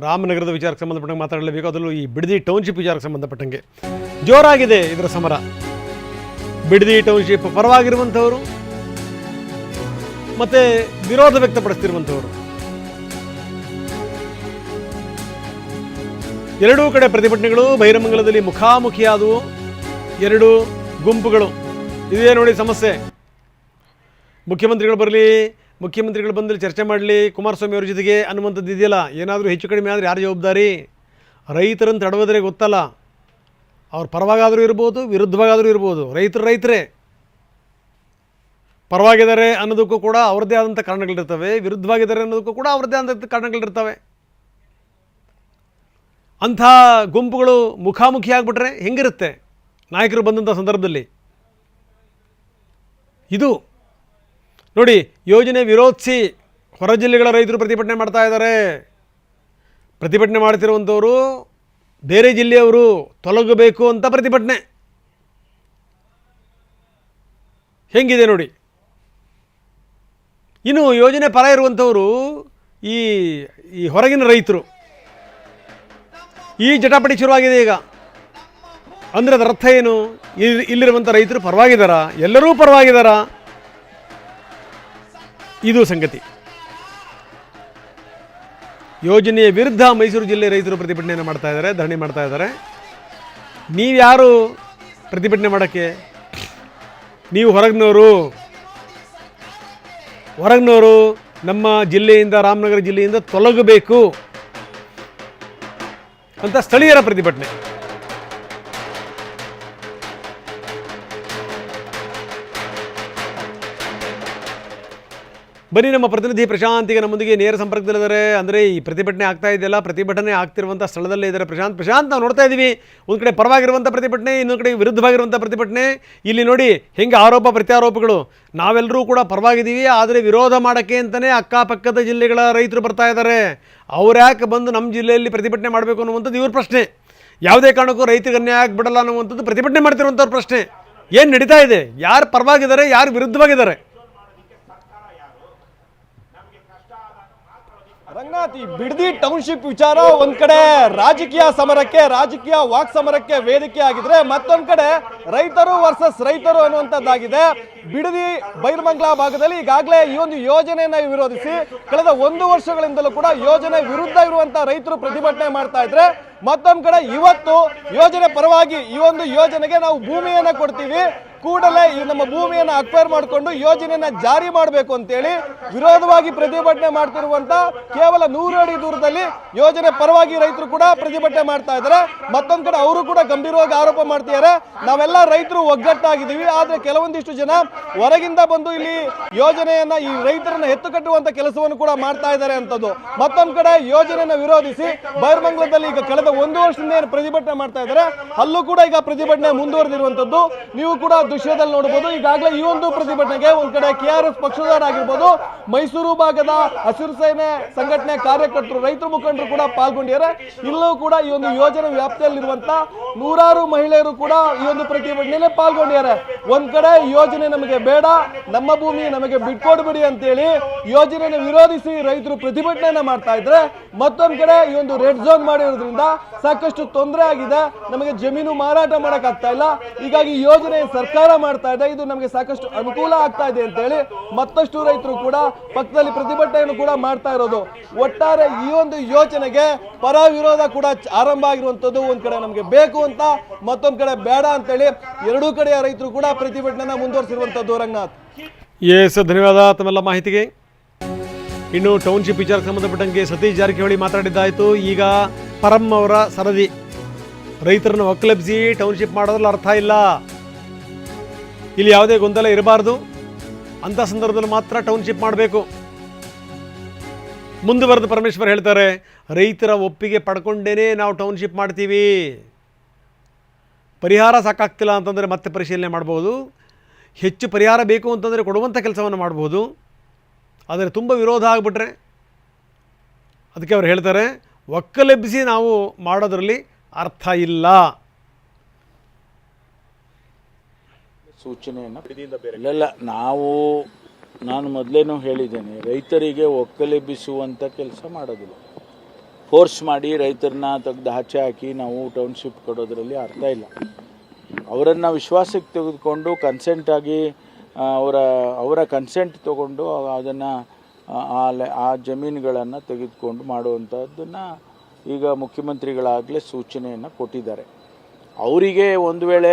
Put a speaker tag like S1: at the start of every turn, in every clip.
S1: ರಾಮನಗರದ ವಿಚಾರಕ್ಕೆ ಸಂಬಂಧಪಟ್ಟಂಗೆ ಮಾತಾಡಲೇಬೇಕು. ಅದರಲ್ಲೂ ಈ ಬಿಡದಿ ಟೌನ್ಶಿಪ್ ವಿಚಾರಕ್ಕೆ ಸಂಬಂಧಪಟ್ಟಂಗೆ ಜೋರಾಗಿದೆ ಇದರ ಸಮರ. ಬಿಡದಿ ಟೌನ್ಶಿಪ್ ಪರವಾಗಿರುವಂಥವರು ಮತ್ತು ವಿರೋಧ ವ್ಯಕ್ತಪಡಿಸ್ತಿರುವಂಥವರು ಎರಡೂ ಕಡೆ ಪ್ರತಿಭಟನೆಗಳು ಬೈರಮಂಗಲದಲ್ಲಿ ಮುಖಾಮುಖಿಯಾದವು. ಎರಡು ಗುಂಪುಗಳು. ಇದೇ ನೋಡಿ ಸಮಸ್ಯೆ. ಮುಖ್ಯಮಂತ್ರಿಗಳು ಬರಲಿ, ಮುಖ್ಯಮಂತ್ರಿಗಳು ಬಂದಲ್ಲಿ ಚರ್ಚೆ ಮಾಡಲಿ ಕುಮಾರಸ್ವಾಮಿ ಅವ್ರ ಜೊತೆಗೆ ಅನ್ನುವಂಥದ್ದು ಇದೆಯಲ್ಲ, ಏನಾದರೂ ಹೆಚ್ಚು ಕಡಿಮೆ ಆದರೆ ಯಾರು ಜವಾಬ್ದಾರಿ? ರೈತರನ್ನು ತಡವದ್ರೆ ಗೊತ್ತಲ್ಲ, ಅವ್ರ ಪರವಾಗಾದರೂ ಇರ್ಬೋದು, ವಿರುದ್ಧವಾಗಾದರೂ ಇರ್ಬೋದು. ರೈತರೇ ಪರವಾಗಿದ್ದಾರೆ ಅನ್ನೋದಕ್ಕೂ ಕೂಡ ಅವ್ರದ್ದೇ ಆದಂಥ ಕಾರಣಗಳಿರ್ತವೆ, ವಿರುದ್ಧವಾಗಿದ್ದಾರೆ ಅನ್ನೋದಕ್ಕೂ ಕೂಡ ಅವ್ರದ್ದೇ ಆದಂಥ ಕಾರಣಗಳಿರ್ತವೆ. ಅಂಥ ಗುಂಪುಗಳು ಮುಖಾಮುಖಿ ಆಗಿಬಿಟ್ರೆ ಹೆಂಗಿರುತ್ತೆ ನಾಯಕರು ಬಂದಂಥ ಸಂದರ್ಭದಲ್ಲಿ? ಇದು ನೋಡಿ, ಯೋಜನೆ ವಿರೋಧಿಸಿ ಹೊರ ಜಿಲ್ಲೆಗಳ ರೈತರು ಪ್ರತಿಭಟನೆ ಮಾಡ್ತಾ ಇದ್ದಾರೆ. ಪ್ರತಿಭಟನೆ ಮಾಡ್ತಿರುವಂಥವರು ಬೇರೆ ಜಿಲ್ಲೆಯವರು, ತೊಲಗಬೇಕು ಅಂತ ಪ್ರತಿಭಟನೆ. ಹೆಂಗಿದೆ ನೋಡಿ. ಇನ್ನು ಯೋಜನೆ ಪರ ಇರುವಂಥವರು ಈ ಹೊರಗಿನ ರೈತರು. ಈ ಜಟಾಪಟಿ ಶುರುವಾಗಿದೆ ಈಗ. ಅಂದರೆ ಅದರ ಅರ್ಥ ಏನು? ಇಲ್ಲಿರುವಂಥ ರೈತರು ಪರವಾಗಿದ್ದಾರಾ? ಎಲ್ಲರೂ ಪರವಾಗಿದ್ದಾರಾ? ಇದು ಸಂಗತಿ. ಯೋಜನೆಯ ವಿರುದ್ಧ ಮೈಸೂರು ಜಿಲ್ಲೆ ರೈತರು ಪ್ರತಿಭಟನೆಯನ್ನು ಮಾಡ್ತಾ ಇದ್ದಾರೆ, ಧರಣಿ ಮಾಡ್ತಾ ಇದ್ದಾರೆ. ನೀವ್ಯಾರು ಪ್ರತಿಭಟನೆ ಮಾಡೋಕ್ಕೆ? ನೀವು ಹೊರಗಿನವರು ನಮ್ಮ ಜಿಲ್ಲೆಯಿಂದ, ರಾಮನಗರ ಜಿಲ್ಲೆಯಿಂದ ತೊಲಗಬೇಕು ಅಂತ ಸ್ಥಳೀಯರ ಪ್ರತಿಭಟನೆ. ಬನ್ನಿ, ನಮ್ಮ ಪ್ರತಿನಿಧಿ ಪ್ರಶಾಂತ್ ಈಗ ನಮ್ಮೊಂದಿಗೆ ನೇರ ಸಂಪರ್ಕದಲ್ಲಿದ್ದಾರೆ. ಅಂದರೆ ಈ ಪ್ರತಿಭಟನೆ ಆಗ್ತಾ ಇದೆಯಲ್ಲ, ಪ್ರತಿಭಟನೆ ಆಗ್ತಿರುವಂಥ ಸ್ಥಳದಲ್ಲೇ ಇದ್ದಾರೆ ಪ್ರಶಾಂತ್. ನಾವು ನೋಡ್ತಾ ಇದ್ದೀವಿ, ಒಂದು ಕಡೆ ಪರವಾಗಿರುವಂಥ ಪ್ರತಿಭಟನೆ, ಇನ್ನೊಂದು ಕಡೆ ವಿರುದ್ಧವಾಗಿರುವಂಥ ಪ್ರತಿಭಟನೆ. ಇಲ್ಲಿ ನೋಡಿ ಹೆಂಗೆ ಆರೋಪ ಪ್ರತ್ಯಾರೋಪಗಳು. ನಾವೆಲ್ಲರೂ ಕೂಡ ಪರವಾಗಿದ್ದೀವಿ, ಆದರೆ ವಿರೋಧ ಮಾಡೋಕ್ಕೆ ಅಂತಲೇ ಅಕ್ಕಪಕ್ಕದ ಜಿಲ್ಲೆಗಳ ರೈತರು ಬರ್ತಾ ಇದ್ದಾರೆ. ಅವ್ರು ಯಾಕೆ ಬಂದು ನಮ್ಮ ಜಿಲ್ಲೆಯಲ್ಲಿ ಪ್ರತಿಭಟನೆ ಮಾಡಬೇಕು ಅನ್ನುವಂಥದ್ದು ಇವ್ರ ಪ್ರಶ್ನೆ. ಯಾವುದೇ ಕಾರಣಕ್ಕೂ ರೈತರಿಗೆ ಅನ್ಯಾಯ ಆಗಿಬಿಡಲ್ಲ ಅನ್ನುವಂಥದ್ದು ಪ್ರತಿಭಟನೆ ಮಾಡ್ತಿರುವಂಥವ್ರ ಪ್ರಶ್ನೆ. ಏನು ನಡೀತಾ ಇದೆ? ಯಾರು ಪರವಾಗಿದ್ದಾರೆ, ಯಾರು ವಿರುದ್ಧವಾಗಿದ್ದಾರೆ?
S2: ರಂಗನಾಥ್, ಈ ಬಿಡದಿ ಟೌನ್ಶಿಪ್ ವಿಚಾರ ಒಂದ್ ಕಡೆ ರಾಜಕೀಯ ವಾಕ್ ಸಮರಕ್ಕೆ ವೇದಿಕೆ ಆಗಿದ್ರೆ, ಮತ್ತೊಂದ್ ಕಡೆ ರೈತರು ವರ್ಸಸ್ ರೈತರು ಅನ್ನುವಂಥದ್ದಾಗಿದೆ. ಬಿಡದಿ ಬೈಲಮಂಗಲ ಭಾಗದಲ್ಲಿ ಈಗಾಗಲೇ ಈ ಒಂದು ಯೋಜನೆಯನ್ನ ವಿರೋಧಿಸಿ ಕಳೆದ 1 ವರ್ಷಗಳಿಂದಲೂ ಕೂಡ ಯೋಜನೆ ವಿರುದ್ಧ ಇರುವಂತಹ ರೈತರು ಪ್ರತಿಭಟನೆ ಮಾಡ್ತಾ ಇದ್ರೆ, ಮತ್ತೊಂದ್ ಕಡೆ ಇವತ್ತು ಯೋಜನೆ ಪರವಾಗಿ ಈ ಒಂದು ಯೋಜನೆಗೆ ನಾವು ಭೂಮಿಯನ್ನ ಕೊಡ್ತೀವಿ, ಕೂಡಲೇ ಈ ನಮ್ಮ ಭೂಮಿಯನ್ನು ಅಕ್ವೈರ್ ಮಾಡಿಕೊಂಡು ಯೋಜನೆಯನ್ನ ಜಾರಿ ಮಾಡಬೇಕು ಅಂತೇಳಿ ವಿರೋಧವಾಗಿ ಪ್ರತಿಭಟನೆ ಮಾಡ್ತಿರುವಂತ ಕೇವಲ 100 ಅಡಿ ದೂರದಲ್ಲಿ ಯೋಜನೆ ಪರವಾಗಿ ರೈತರು ಕೂಡ ಪ್ರತಿಭಟನೆ ಮಾಡ್ತಾ ಇದ್ದಾರೆ. ಮತ್ತೊಂದ್ ಕಡೆ ಅವರು ಕೂಡ ಗಂಭೀರವಾಗಿ ಆರೋಪ ಮಾಡ್ತಿದ್ದಾರೆ, ನಾವೆಲ್ಲ ರೈತರು ಒಗ್ಗಟ್ಟಾಗಿದ್ದೀವಿ, ಆದ್ರೆ ಕೆಲವೊಂದಿಷ್ಟು ಜನ ಹೊರಗಿಂದ ಬಂದು ಇಲ್ಲಿ ಯೋಜನೆಯನ್ನ, ಈ ರೈತರನ್ನ ಎತ್ತು ಕಟ್ಟುವಂತ ಕೆಲಸವನ್ನು ಕೂಡ ಮಾಡ್ತಾ ಇದ್ದಾರೆ ಅಂತದ್ದು. ಮತ್ತೊಂದ್ ಕಡೆ ಯೋಜನೆಯನ್ನ ವಿರೋಧಿಸಿ ಬೈರಮಂಗಲದಲ್ಲಿ ಈಗ ಕಳೆದ 1 ವರ್ಷದಿಂದ ಏನು ಪ್ರತಿಭಟನೆ ಮಾಡ್ತಾ ಇದ್ದಾರೆ, ಅಲ್ಲೂ ಕೂಡ ಈಗ ಪ್ರತಿಭಟನೆ ಮುಂದುವರೆದಿರುವಂತದ್ದು ನೀವು ಕೂಡ ದೃಶ್ಯದಲ್ಲಿ ನೋಡಬಹುದು. ಈಗಾಗಲೇ ಈ ಒಂದು ಪ್ರತಿಭಟನೆಗೆ ಒಂದ್ ಕಡೆ KRS ಪಕ್ಷದವರಾಗಿರ್ಬೋದು, ಮೈಸೂರು ಭಾಗದ ಹಸಿರು ಸೇನೆ ಸಂಘಟನೆ ಕಾರ್ಯಕರ್ತರು, ರೈತರ ಮುಖಂಡರು ಕೂಡ ಪಾಲ್ಗೊಂಡಿದ್ದಾರೆ. ಇಲ್ಲೂ ಕೂಡ ಈ ಒಂದು ಯೋಜನೆ ವ್ಯಾಪ್ತಿಯಲ್ಲಿರುವಂತ 100 ಮಹಿಳೆಯರು ಕೂಡ ಈ ಒಂದು ಪ್ರತಿಭಟನೆಯಲ್ಲಿ ಪಾಲ್ಗೊಂಡಿದ್ದಾರೆ. ಒಂದ್ ಕಡೆ ಯೋಜನೆ ನಮಗೆ ಬೇಡ, ನಮ್ಮ ಭೂಮಿ ನಮಗೆ ಬಿಟ್ಕೊಡ್ಬಿಡಿ ಅಂತೇಳಿ ಯೋಜನೆಯನ್ನು ವಿರೋಧಿಸಿ ರೈತರು ಪ್ರತಿಭಟನೆಯನ್ನ ಮಾಡ್ತಾ ಇದ್ರೆ, ಮತ್ತೊಂದ್ ಕಡೆ ಈ ಒಂದು ರೆಡ್ ಝೋನ್ ಮಾಡಿರೋದ್ರಿಂದ ಸಾಕಷ್ಟು ತೊಂದರೆ ಆಗಿದೆ, ನಮಗೆ ಜಮೀನು ಮಾರಾಟ ಮಾಡಕ್ ಆಗ್ತಾ ಇಲ್ಲ, ಹೀಗಾಗಿ ಯೋಜನೆ ಸರ್ಕಾರ ಮಾಡ್ತಾ ಇದೆ, ಇದು ನಮಗೆ ಸಾಕಷ್ಟು ಅನುಕೂಲ ಆಗ್ತಾ ಇದೆ ಅಂತ ಹೇಳಿ ಮತ್ತಷ್ಟು ರೈತರು ಕೂಡ ಪಕ್ಕದಲ್ಲಿ ಪ್ರತಿಭಟನೆಯನ್ನು ಕೂಡ ಮಾಡ್ತಾ ಇರೋದು. ಒಟ್ಟಾರೆ ಈ ಒಂದು ಯೋಜನೆಗೆ ಪರ ವಿರೋಧ ಕೂಡ ಆರಂಭ ಆಗಿರುವಂತದ್ದು. ಒಂದ್ ಕಡೆ ನಮಗೆ ಬೇಕು ಅಂತ, ಮತ್ತೊಂದ್ ಕಡೆ ಬೇಡ ಅಂತೇಳಿ ಎರಡೂ ಕಡೆಯ ರೈತರು ಕೂಡ ಪ್ರತಿಭಟನೆಯನ್ನ ಮುಂದುವರಿಸಿರುವಂತದ್ದು. ರಂಗನಾಥ್,
S1: ಎಸ್, ಧನ್ಯವಾದ ತಮ್ಮೆಲ್ಲ ಮಾಹಿತಿಗೆ. ಇನ್ನು ಟೌನ್ಶಿಪ್ ವಿಚಾರಕ್ಕೆ ಸಂಬಂಧಪಟ್ಟಂಗೆ ಸತೀಶ್ ಜಾರಕಿಹೊಳಿ ಮಾತಾಡಿದ್ದಾಯಿತು. ಈಗ ಪರಂ ಅವರ ಸರದಿ. ರೈತರನ್ನು ಒಕ್ಕಲೆಬ್ಬಿಸಿ ಟೌನ್ಶಿಪ್ ಮಾಡೋದ್ರಲ್ಲಿ ಅರ್ಥ ಇಲ್ಲ, ಇಲ್ಲಿ ಯಾವುದೇ ಗೊಂದಲ ಇರಬಾರ್ದು, ಅಂಥ ಸಂದರ್ಭದಲ್ಲಿ ಮಾತ್ರ ಟೌನ್ಶಿಪ್ ಮಾಡಬೇಕು. ಮುಂದುವರೆದು ಪರಮೇಶ್ವರ್ ಹೇಳ್ತಾರೆ, ರೈತರ ಒಪ್ಪಿಗೆ ಪಡ್ಕೊಂಡೇ ನಾವು ಟೌನ್ಶಿಪ್ ಮಾಡ್ತೀವಿ, ಪರಿಹಾರ ಸಾಕಾಗ್ತಿಲ್ಲ ಅಂತಂದರೆ ಮತ್ತೆ ಪರಿಶೀಲನೆ ಮಾಡ್ಬೋದು, ಹೆಚ್ಚು ಪರಿಹಾರ ಬೇಕು ಅಂತಂದರೆ ಕೊಡುವಂಥ ಕೆಲಸವನ್ನು ಮಾಡ್ಬೋದು. ಆದರೆ ತುಂಬ ವಿರೋಧ ಆಗಿಬಿಟ್ರೆ ಅದಕ್ಕೆ ಅವ್ರು ಹೇಳ್ತಾರೆ, ಒಕ್ಕಲೆಬ್ಬಿಸಿ ನಾವು ಮಾಡೋದರಲ್ಲಿ ಅರ್ಥ ಇಲ್ಲ.
S3: ಸೂಚನೆಯನ್ನು ಇಲ್ಲ, ನಾನು ಮೊದಲೇನೂ ಹೇಳಿದ್ದೇನೆ, ರೈತರಿಗೆ ಒಕ್ಕಲೆಬ್ಬಿಸುವಂಥ ಕೆಲಸ ಮಾಡೋದಿಲ್ಲ. ಫೋರ್ಸ್ ಮಾಡಿ ರೈತರನ್ನ ತೆಗೆದು ಆಚೆ ಹಾಕಿ ನಾವು ಟೌನ್ಶಿಪ್ ಕೊಡೋದ್ರಲ್ಲಿ ಅರ್ಥ ಇಲ್ಲ. ಅವರನ್ನು ವಿಶ್ವಾಸಕ್ಕೆ ತೆಗೆದುಕೊಂಡು ಕನ್ಸೆಂಟ್ ಆಗಿ ಅವರ ಕನ್ಸೆಂಟ್ ತೊಗೊಂಡು ಅದನ್ನು ಆ ಜಮೀನುಗಳನ್ನು ತೆಗೆದುಕೊಂಡು ಮಾಡುವಂಥದ್ದನ್ನು ಈಗ ಮುಖ್ಯಮಂತ್ರಿಗಳಾಗಲೇ ಸೂಚನೆಯನ್ನು ಕೊಟ್ಟಿದ್ದಾರೆ. ಅವರಿಗೆ ಒಂದು ವೇಳೆ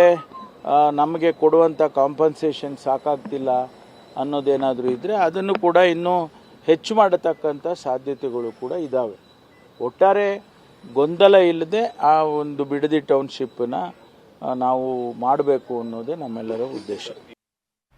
S3: ನಮಗೆ ಕೊಡುವಂಥ ಕಾಂಪನ್ಸೇಷನ್ ಸಾಕಾಗ್ತಿಲ್ಲ ಅನ್ನೋದೇನಾದರೂ ಇದ್ದರೆ ಅದನ್ನು ಕೂಡ ಇನ್ನೂ ಹೆಚ್ಚು ಮಾಡತಕ್ಕಂಥ ಸಾಧ್ಯತೆಗಳು ಕೂಡ ಇದ್ದಾವೆ. ಒಟ್ಟಾರೆ ಗೊಂದಲ ಇಲ್ಲದೆ ಆ ಒಂದು ಬಿಡದಿ ಟೌನ್ಶಿಪ್ಪನ್ನು ನಾವು ಮಾಡಬೇಕು ಅನ್ನೋದೇ ನಮ್ಮೆಲ್ಲರ ಉದ್ದೇಶ.